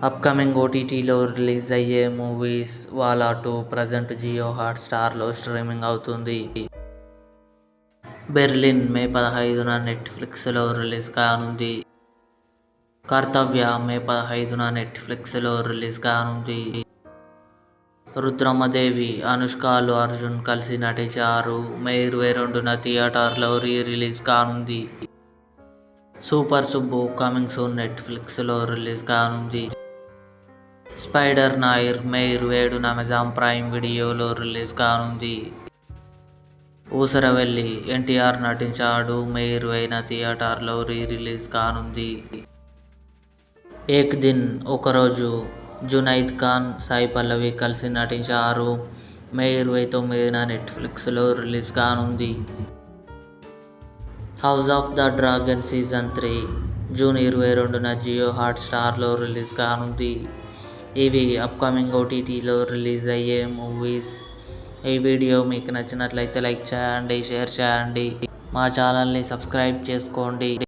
Upcoming ఓటీటీలో release అయ్యే movies వాలా 2 present Jio హాట్‌స్టార్‌లో streaming అవుతుంది. బెర్లిన్ మే 15న నెట్‌ఫ్లిక్స్‌లో రిలీజ్ కానుంది. కర్తవ్య మే 15న నెట్‌ఫ్లిక్స్‌లో రిలీజ్ కానుంది. రుద్రమదేవి, అనుష్క, అల్లు అర్జున్ కలిసి నటించారు. మే 22న థియేటర్లో రిలీజ్ కానుంది. సూపర్ సుబ్బు కమింగ్ సూన్ నెట్‌ఫ్లిక్స్‌లో రిలీజ్ కానుంది. స్పైడర్ నాయిర్ మే 27న అమెజాన్ ప్రైమ్ వీడియోలో రిలీజ్ కానుంది. ఊసరవెల్లి ఎన్టీఆర్ నటించాడు. మే 20న థియేటర్లో రిలీజ్ కానుంది. ఏక్ దిన్ ఒకరోజు జునైద్ ఖాన్, సాయి పల్లవి కలిసి నటించారు. మే 29న నెట్‌ఫ్లిక్స్‌లో రిలీజ్ కానుంది. House of the dragon season 3 June 22న జియో హాట్‌స్టార్‌లో రిలీజ్ కానుంది. ఇవి అప్కమింగ్ ఓటీటీలో రిలీజ్ అయ్యే మూవీస్. ఈ వీడియో మీకు నచ్చినట్లయితే లైక్ చేయండి, షేర్ చేయండి, మా ఛానల్ని సబ్స్క్రైబ్ చేసుకోండి.